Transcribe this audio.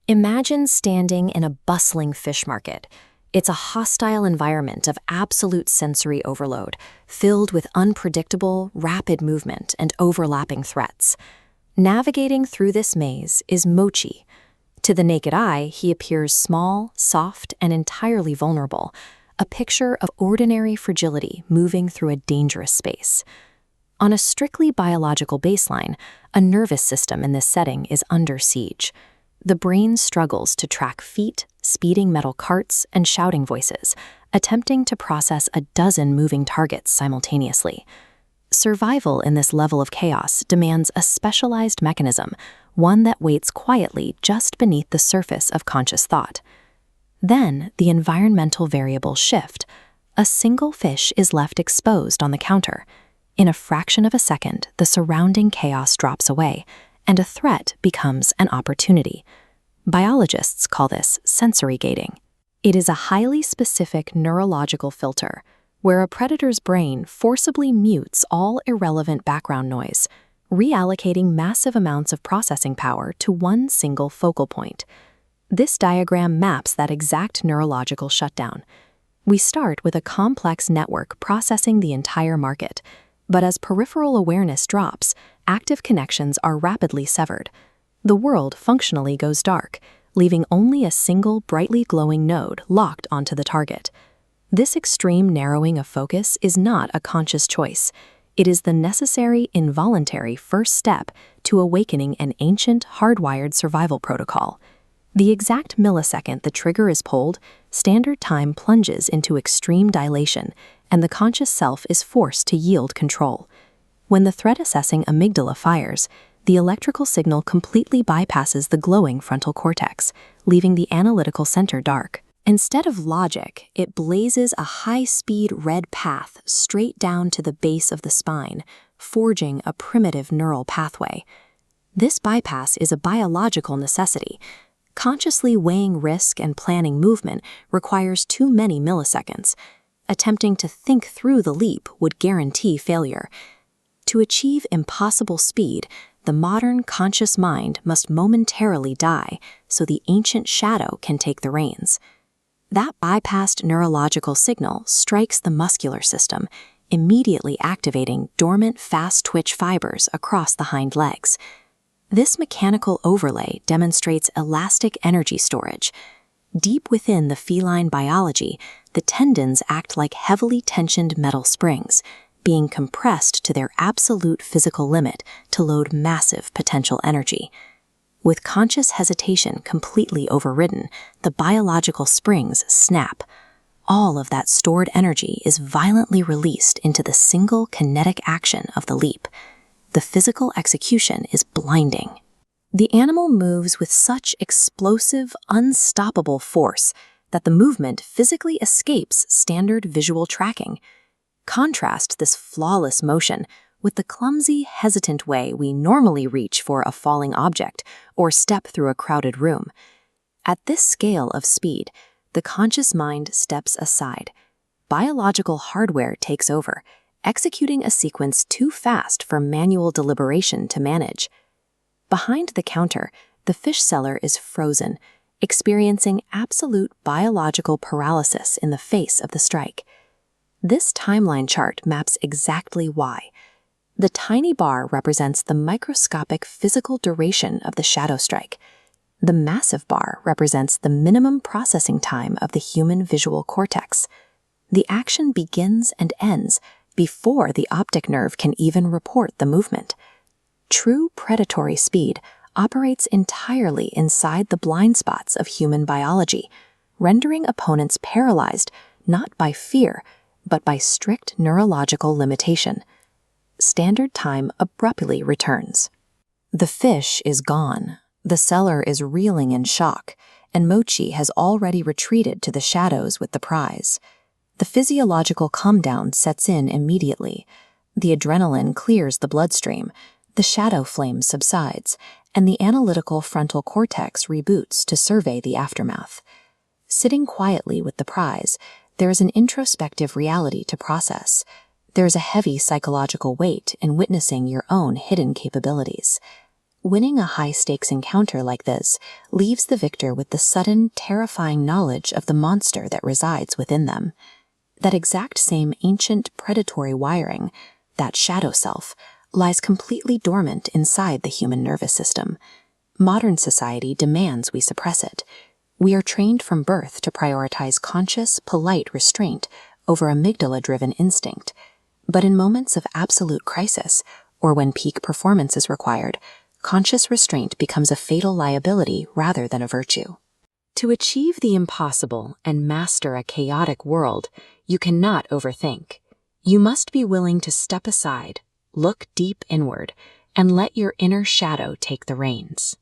Imagine standing in a bustling fish market. It's a hostile environment of absolute sensory overload, filled with unpredictable, rapid movement and overlapping threats. Navigating through this maze is Mochi. To the naked eye, he appears small, soft, and entirely vulnerable, a picture of ordinary fragility moving through a dangerous space. On a strictly biological baseline, a nervous system in this setting is under siege. The brain struggles to track feet, speeding metal carts, and shouting voices, attempting to process a dozen moving targets simultaneously. Survival in this level of chaos demands a specialized mechanism, one that waits quietly just beneath the surface of conscious thought. Then, the environmental variables shift. A single fish is left exposed on the counter. In a fraction of a second, the surrounding chaos drops away, and a threat becomes an opportunity. Biologists call this sensory gating. It is a highly specific neurological filter, where a predator's brain forcibly mutes all irrelevant background noise, reallocating massive amounts of processing power to one single focal point. This diagram maps that exact neurological shutdown. We start with a complex network processing the entire market, but as peripheral awareness drops, active connections are rapidly severed. The world functionally goes dark, leaving only a single brightly glowing node locked onto the target. This extreme narrowing of focus is not a conscious choice. It is the necessary, involuntary first step to awakening an ancient, hardwired survival protocol. The exact millisecond the trigger is pulled, standard time plunges into extreme dilation, and the conscious self is forced to yield control. When the threat-assessing amygdala fires, the electrical signal completely bypasses the glowing frontal cortex, leaving the analytical center dark. Instead of logic, it blazes a high-speed red path straight down to the base of the spine, forging a primitive neural pathway. This bypass is a biological necessity. Consciously weighing risk and planning movement requires too many milliseconds. Attempting to think through the leap would guarantee failure. To achieve impossible speed, the modern conscious mind must momentarily die so the ancient shadow can take the reins. That bypassed neurological signal strikes the muscular system, immediately activating dormant fast-twitch fibers across the hind legs. This mechanical overlay demonstrates elastic energy storage. Deep within the feline biology, the tendons act like heavily tensioned metal springs, being compressed to their absolute physical limit to load massive potential energy. With conscious hesitation completely overridden, the biological springs snap. All of that stored energy is violently released into the single kinetic action of the leap. The physical execution is blinding. The animal moves with such explosive, unstoppable force that the movement physically escapes standard visual tracking. Contrast this flawless motion with the clumsy, hesitant way we normally reach for a falling object or step through a crowded room. At this scale of speed, the conscious mind steps aside. Biological hardware takes over, executing a sequence too fast for manual deliberation to manage. Behind the counter, the fish seller is frozen, experiencing absolute biological paralysis in the face of the strike. This timeline chart maps exactly why. The tiny bar represents the microscopic physical duration of the shadow strike. The massive bar represents the minimum processing time of the human visual cortex. The action begins and ends before the optic nerve can even report the movement. True predatory speed operates entirely inside the blind spots of human biology, rendering opponents paralyzed not by fear, but by strict neurological limitation. Standard time abruptly returns. The fish is gone. The seller is reeling in shock, and Mochi has already retreated to the shadows with the prize. The physiological calm-down sets in immediately. The adrenaline clears the bloodstream, the shadow flame subsides, and the analytical frontal cortex reboots to survey the aftermath. Sitting quietly with the prize, there is an introspective reality to process. There is a heavy psychological weight in witnessing your own hidden capabilities. Winning a high-stakes encounter like this leaves the victor with the sudden, terrifying knowledge of the monster that resides within them. That exact same ancient predatory wiring, that shadow self, lies completely dormant inside the human nervous system. Modern society demands we suppress it. We are trained from birth to prioritize conscious, polite restraint over amygdala-driven instinct. But in moments of absolute crisis, or when peak performance is required, conscious restraint becomes a fatal liability rather than a virtue. To achieve the impossible and master a chaotic world, you cannot overthink. You must be willing to step aside, look deep inward, and let your inner shadow take the reins.